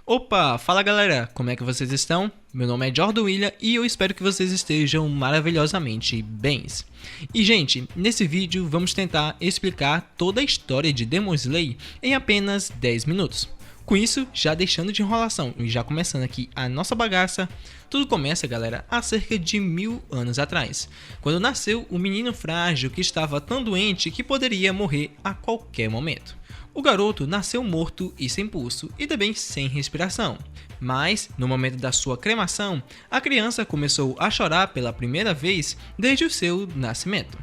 Opa, fala galera, como é que vocês estão? Meu nome é Jordan William e eu espero que vocês estejam maravilhosamente bens. E gente, nesse vídeo vamos tentar explicar toda a história de Demon Slayer em apenas 10 minutos. Com isso, já deixando de enrolação e já começando aqui a nossa bagaça, tudo começa, galera, há cerca de 1000 anos atrás, quando nasceu um menino frágil que estava tão doente que poderia morrer a qualquer momento. O garoto nasceu morto e sem pulso e também sem respiração, mas no momento da sua cremação, a criança começou a chorar pela primeira vez desde o seu nascimento.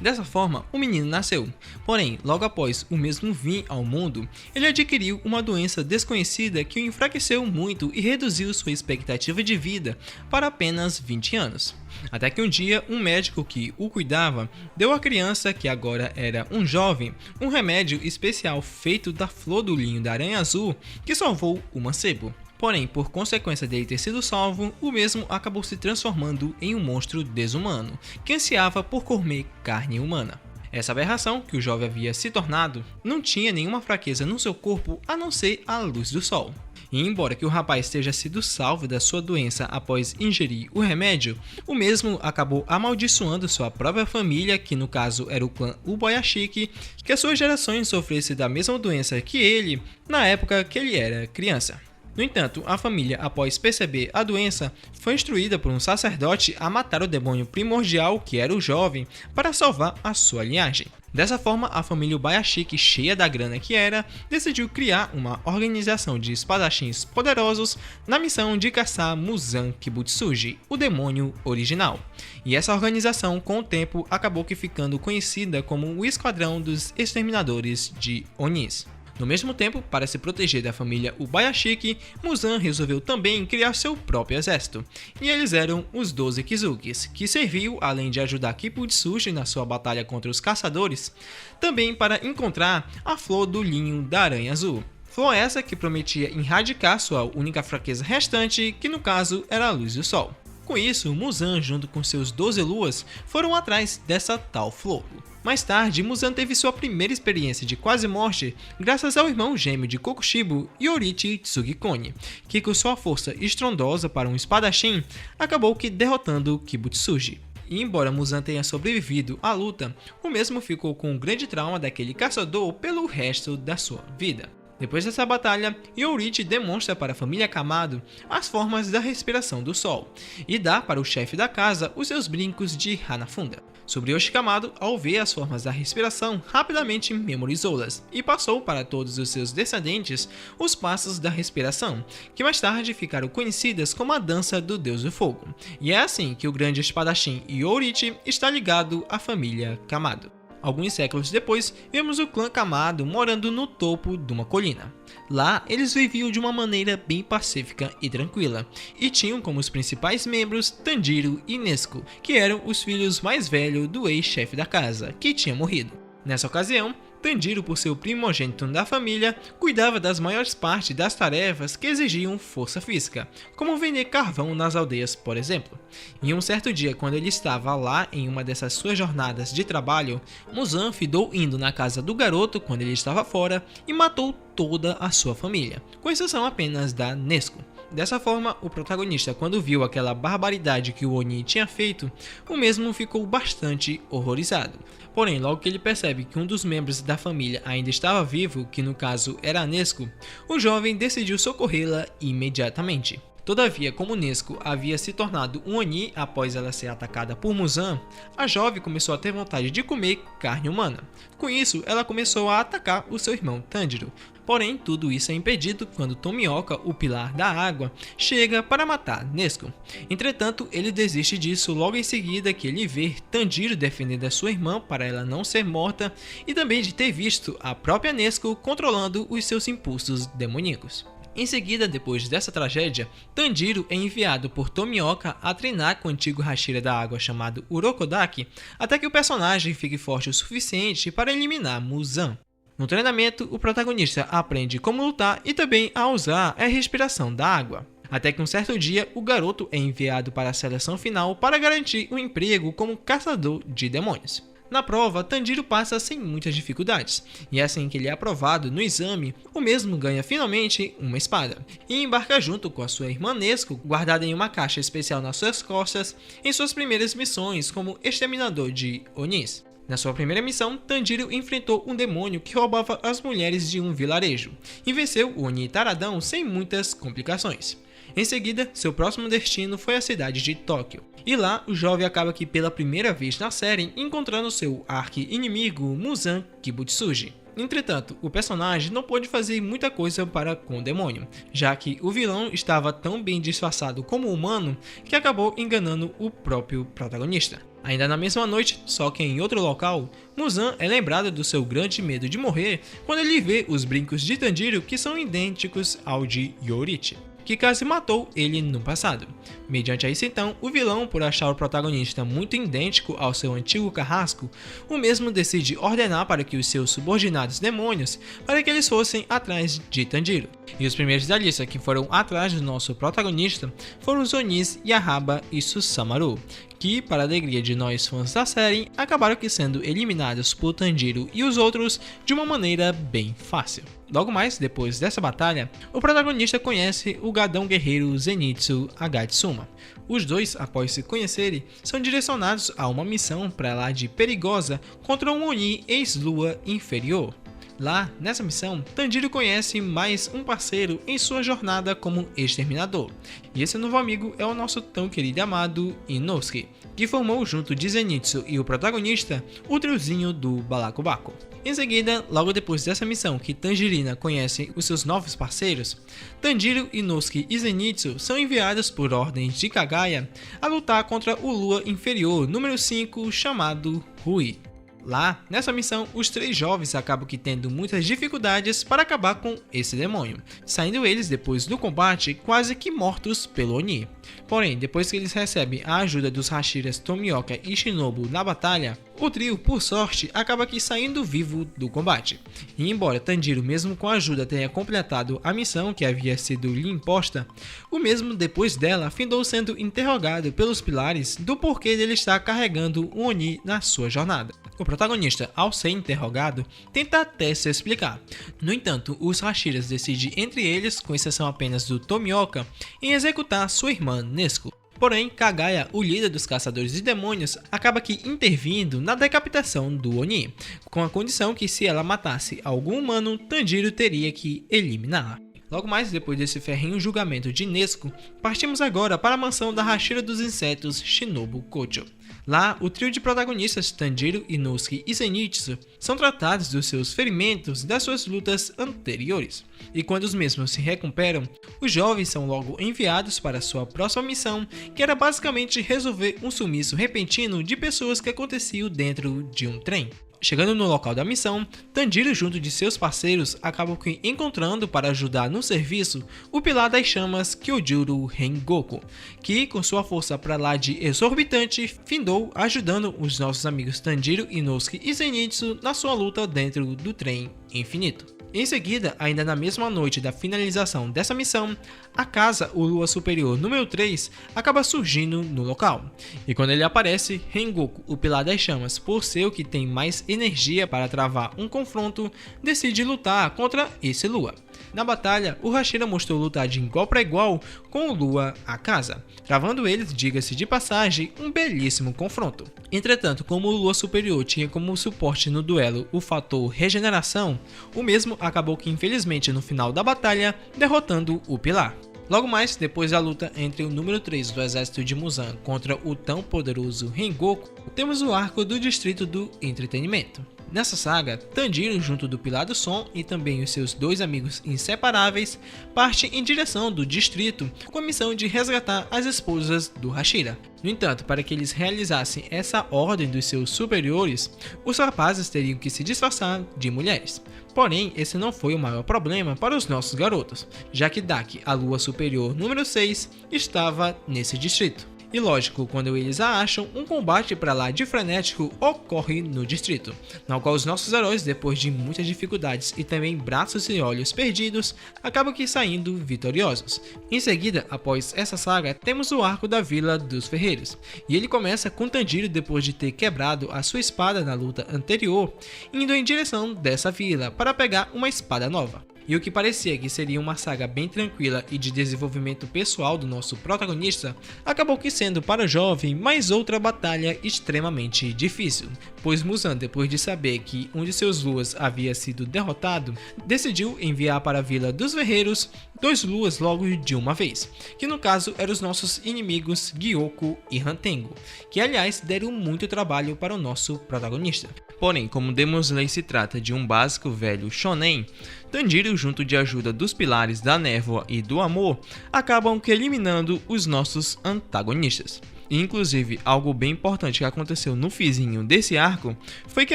Dessa forma, o menino nasceu, porém, logo após o mesmo vir ao mundo, ele adquiriu uma doença desconhecida que o enfraqueceu muito e reduziu sua expectativa de vida para apenas 20 anos. Até que um dia, um médico que o cuidava deu à criança, que agora era um jovem, um remédio especial feito da flor do linho da aranha azul que salvou o mancebo. Porém, por consequência dele ter sido salvo, o mesmo acabou se transformando em um monstro desumano, que ansiava por comer carne humana. Essa aberração que o jovem havia se tornado não tinha nenhuma fraqueza no seu corpo a não ser a luz do sol. E embora que o rapaz tenha sido salvo da sua doença após ingerir o remédio, o mesmo acabou amaldiçoando sua própria família, que no caso era o clã Ubayashiki, que as suas gerações sofressem da mesma doença que ele na época que ele era criança. No entanto, a família, após perceber a doença, foi instruída por um sacerdote a matar o demônio primordial, que era o jovem, para salvar a sua linhagem. Dessa forma, a família Ubayashiki, cheia da grana que era, decidiu criar uma organização de espadachins poderosos na missão de caçar Muzan Kibutsuji, o demônio original. E essa organização, com o tempo, acabou que ficando conhecida como o Esquadrão dos Exterminadores de Onis. No mesmo tempo, para se proteger da família Ubayashiki, Muzan resolveu também criar seu próprio exército, e eles eram os 12 Kizukis, que serviu, além de ajudar Kibutsuji na sua batalha contra os caçadores, também para encontrar a flor do linho da aranha azul. Flor essa que prometia erradicar sua única fraqueza restante, que no caso era a luz do sol. Com isso, Muzan, junto com seus 12 luas, foram atrás dessa tal flor. Mais tarde, Muzan teve sua primeira experiência de quase morte graças ao irmão gêmeo de Kokushibo, Yorichi Tsugikone, que com sua força estrondosa para um espadachim, acabou que derrotando Kibutsuji. E embora Muzan tenha sobrevivido à luta, o mesmo ficou com um grande trauma daquele caçador pelo resto da sua vida. Depois dessa batalha, Yorichi demonstra para a família Kamado as formas da respiração do sol e dá para o chefe da casa os seus brincos de Hanafunda. Sobre Yoshi Kamado, ao ver as formas da respiração, rapidamente memorizou-las e passou para todos os seus descendentes os passos da respiração, que mais tarde ficaram conhecidas como a dança do Deus do Fogo. E é assim que o grande espadachim Yorichi está ligado à família Kamado. Alguns séculos depois, vemos o clã Kamado morando no topo de uma colina. Lá, eles viviam de uma maneira bem pacífica e tranquila, e tinham como os principais membros Tanjiro e Nezuko, que eram os filhos mais velhos do ex-chefe da casa, que tinha morrido. Nessa ocasião, Tanjiro, por ser o primogênito da família, cuidava das maiores partes das tarefas que exigiam força física, como vender carvão nas aldeias, por exemplo. Em um certo dia, quando ele estava lá em uma dessas suas jornadas de trabalho, Muzan findou indo na casa do garoto quando ele estava fora e matou toda a sua família, com exceção apenas da Nezuko. Dessa forma, o protagonista, quando viu aquela barbaridade que o Oni tinha feito, o mesmo ficou bastante horrorizado. Porém, logo que ele percebe que um dos membros da família ainda estava vivo, que no caso era a Nezuko, o jovem decidiu socorrê-la imediatamente. Todavia, como Nezuko havia se tornado um Oni após ela ser atacada por Muzan, a jovem começou a ter vontade de comer carne humana. Com isso, ela começou a atacar o seu irmão Tanjiro. Porém, tudo isso é impedido quando Tomioka, o pilar da água, chega para matar Nezuko. Entretanto, ele desiste disso logo em seguida que ele vê Tanjiro defendendo a sua irmã para ela não ser morta e também de ter visto a própria Nezuko controlando os seus impulsos demoníacos. Em seguida, depois dessa tragédia, Tanjiro é enviado por Tomioka a treinar com o antigo Hashira da água chamado Urokodaki, até que o personagem fique forte o suficiente para eliminar Muzan. No treinamento, o protagonista aprende como lutar e também a usar a respiração da água. Até que um certo dia, o garoto é enviado para a seleção final para garantir um emprego como caçador de demônios. Na prova, Tanjiro passa sem muitas dificuldades, e assim que ele é aprovado no exame, o mesmo ganha finalmente uma espada, e embarca junto com a sua irmã Nezuko, guardada em uma caixa especial nas suas costas, em suas primeiras missões como exterminador de Onis. Na sua primeira missão, Tanjiro enfrentou um demônio que roubava as mulheres de um vilarejo, e venceu o Oni taradão sem muitas complicações. Em seguida, seu próximo destino foi a cidade de Tóquio, e lá o jovem acaba que pela primeira vez na série encontrando seu arqui-inimigo Muzan Kibutsuji. Entretanto, o personagem não pôde fazer muita coisa para com o demônio, já que o vilão estava tão bem disfarçado como humano que acabou enganando o próprio protagonista. Ainda na mesma noite, só que em outro local, Muzan é lembrado do seu grande medo de morrer quando ele vê os brincos de Tanjiro que são idênticos ao de Yorichi, que quase matou ele no passado. Mediante isso então, o vilão, por achar o protagonista muito idêntico ao seu antigo carrasco, o mesmo decide ordenar para que os seus subordinados demônios para que eles fossem atrás de Tanjiro. E os primeiros da lista que foram atrás do nosso protagonista foram os Onis Yahaba e Susamaru, que, para a alegria de nós fãs da série, acabaram que sendo eliminados por Tanjiro e os outros de uma maneira bem fácil. Logo mais, depois dessa batalha, o protagonista conhece o gadão guerreiro Zenitsu Agatsuma. Os dois, após se conhecerem, são direcionados a uma missão para lá de Perigosa contra um Oni ex-lua inferior. Lá, nessa missão, Tanjiro conhece mais um parceiro em sua jornada como exterminador. E esse novo amigo é o nosso tão querido e amado Inosuke, que formou junto de Zenitsu e o protagonista o triozinho do Balacobaco. Em seguida, logo depois dessa missão que Tanjirina conhece os seus novos parceiros, Tanjiro, Inosuke e Zenitsu são enviados por ordens de Kagaya a lutar contra o Lua Inferior número 5 chamado Rui. Lá, nessa missão, os três jovens acabam que tendo muitas dificuldades para acabar com esse demônio, saindo eles depois do combate quase que mortos pelo Oni. Porém, depois que eles recebem a ajuda dos Hashiras Tomioka e Shinobu na batalha, o trio, por sorte, acaba que saindo vivo do combate. E embora Tanjiro, mesmo com a ajuda, tenha completado a missão que havia sido lhe imposta, o mesmo depois dela findou sendo interrogado pelos pilares do porquê dele estar carregando o Oni na sua jornada. O protagonista, ao ser interrogado, tenta até se explicar. No entanto, os Hashiras decidem entre eles, com exceção apenas do Tomioka, em executar sua irmã Nezuko. Porém, Kagaya, o líder dos caçadores de demônios, acaba que intervindo na decapitação do Oni, com a condição que se ela matasse algum humano, Tanjiro teria que eliminá-la. Logo mais depois desse ferrenho julgamento de Nezuko, partimos agora para a mansão da Hashira dos Insetos Shinobu Kocho. Lá, o trio de protagonistas Tanjiro, Inosuke e Zenitsu são tratados dos seus ferimentos das suas lutas anteriores. E quando os mesmos se recuperam, os jovens são logo enviados para sua próxima missão, que era basicamente resolver um sumiço repentino de pessoas que aconteciam dentro de um trem. Chegando no local da missão, Tanjiro junto de seus parceiros acabam encontrando para ajudar no serviço o pilar das chamas Kyojuro Rengoku, que com sua força para lá de exorbitante findou ajudando os nossos amigos Tanjiro, Inosuke e Zenitsu na sua luta dentro do trem infinito. Em seguida, ainda na mesma noite da finalização dessa missão, a casa, o Lua Superior número 3, acaba surgindo no local. E quando ele aparece, Rengoku, o Pilar das Chamas, por ser o que tem mais energia para travar um confronto, decide lutar contra esse Lua. Na batalha, o Hashira mostrou lutar de igual para igual com o Lua a casa, travando eles, diga-se de passagem, um belíssimo confronto. Entretanto, como o Lua Superior tinha como suporte no duelo o fator regeneração, o mesmo acabou que infelizmente no final da batalha derrotando o Pilar. Logo mais, depois da luta entre o número 3 do exército de Muzan contra o tão poderoso Rengoku, temos o arco do Distrito do Entretenimento. Nessa saga, Tanjiro, junto do Pilar do Som e também os seus dois amigos inseparáveis, parte em direção do distrito com a missão de resgatar as esposas do Hashira. No entanto, para que eles realizassem essa ordem dos seus superiores, os rapazes teriam que se disfarçar de mulheres. Porém, esse não foi o maior problema para os nossos garotos, já que Daki, a Lua Superior número 6, estava nesse distrito. E lógico, quando eles a acham, um combate para lá de frenético ocorre no distrito, no qual os nossos heróis, depois de muitas dificuldades e também braços e olhos perdidos, acabam que saindo vitoriosos. Em seguida, após essa saga, temos o arco da Vila dos Ferreiros, e ele começa com Tanjiro depois de ter quebrado a sua espada na luta anterior, indo em direção dessa vila para pegar uma espada nova. E o que parecia que seria uma saga bem tranquila e de desenvolvimento pessoal do nosso protagonista, acabou que sendo para o jovem mais outra batalha extremamente difícil, pois Muzan, depois de saber que um de seus luas havia sido derrotado, decidiu enviar para a Vila dos Ferreiros 2 luas logo de uma vez, que no caso eram os nossos inimigos Gyoko e Hantengo, que aliás deram muito trabalho para o nosso protagonista. Porém, como Demon Slayer se trata de um básico velho shonen, Tanjiro, junto de ajuda dos pilares da névoa e do amor, acabam que eliminando os nossos antagonistas. E, inclusive, algo bem importante que aconteceu no fizinho desse arco foi que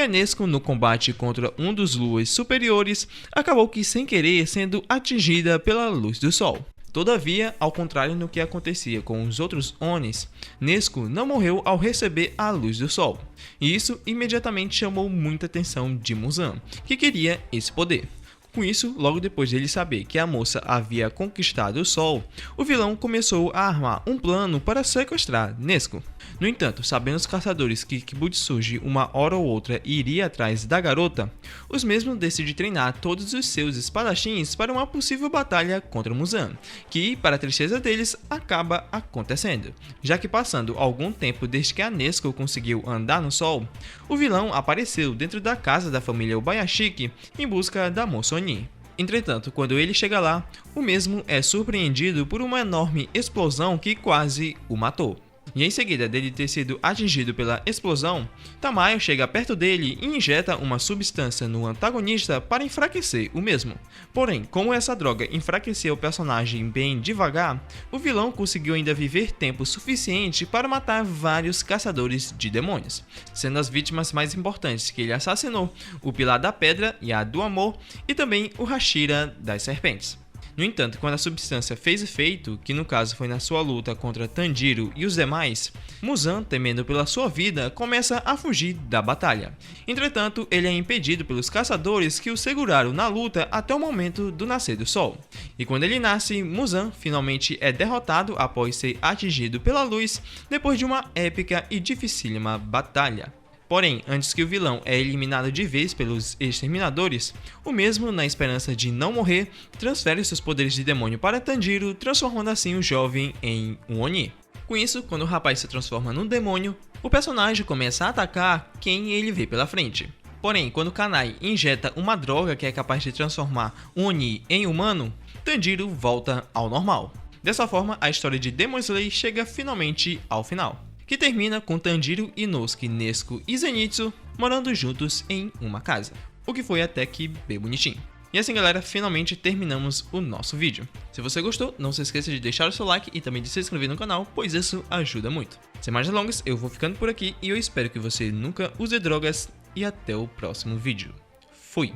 a Nezuko, no combate contra um dos luas superiores, acabou que sem querer sendo atingida pela luz do sol. Todavia, ao contrário do que acontecia com os outros Onis, Nezuko não morreu ao receber a luz do sol. E isso imediatamente chamou muita atenção de Muzan, que queria esse poder. Com isso, logo depois de ele saber que a moça havia conquistado o sol, o vilão começou a armar um plano para sequestrar Nezuko. No entanto, sabendo os caçadores que Kibutsuji uma hora ou outra iria atrás da garota, os mesmos decidem treinar todos os seus espadachins para uma possível batalha contra Muzan, que, para a tristeza deles, acaba acontecendo, já que passando algum tempo desde que a Nezuko conseguiu andar no sol, o vilão apareceu dentro da casa da família Obayashiki em busca da moça Oni. Entretanto, quando ele chega lá, o mesmo é surpreendido por uma enorme explosão que quase o matou. E em seguida dele ter sido atingido pela explosão, Tamayo chega perto dele e injeta uma substância no antagonista para enfraquecer o mesmo. Porém, como essa droga enfraqueceu o personagem bem devagar, o vilão conseguiu ainda viver tempo suficiente para matar vários caçadores de demônios, sendo as vítimas mais importantes que ele assassinou o Pilar da Pedra e a do Amor, e também o Hashira das Serpentes. No entanto, quando a substância fez efeito, que no caso foi na sua luta contra Tanjiro e os demais, Muzan, temendo pela sua vida, começa a fugir da batalha. Entretanto, ele é impedido pelos caçadores que o seguraram na luta até o momento do nascer do sol. E quando ele nasce, Muzan finalmente é derrotado após ser atingido pela luz, depois de uma épica e dificílima batalha. Porém, antes que o vilão é eliminado de vez pelos exterminadores, o mesmo, na esperança de não morrer, transfere seus poderes de demônio para Tanjiro, transformando assim o jovem em um Oni. Com isso, quando o rapaz se transforma num demônio, o personagem começa a atacar quem ele vê pela frente. Porém, quando Kanai injeta uma droga que é capaz de transformar um Oni em humano, Tanjiro volta ao normal. Dessa forma, a história de Demon Slayer chega finalmente ao final, que termina com Tanjiro, Inosuke, Nezuko e Zenitsu morando juntos em uma casa, o que foi até que bem bonitinho. E assim, galera, finalmente terminamos o nosso vídeo. Se você gostou, não se esqueça de deixar o seu like e também de se inscrever no canal, pois isso ajuda muito. Sem mais delongas, eu vou ficando por aqui e eu espero que você nunca use drogas e até o próximo vídeo. Fui!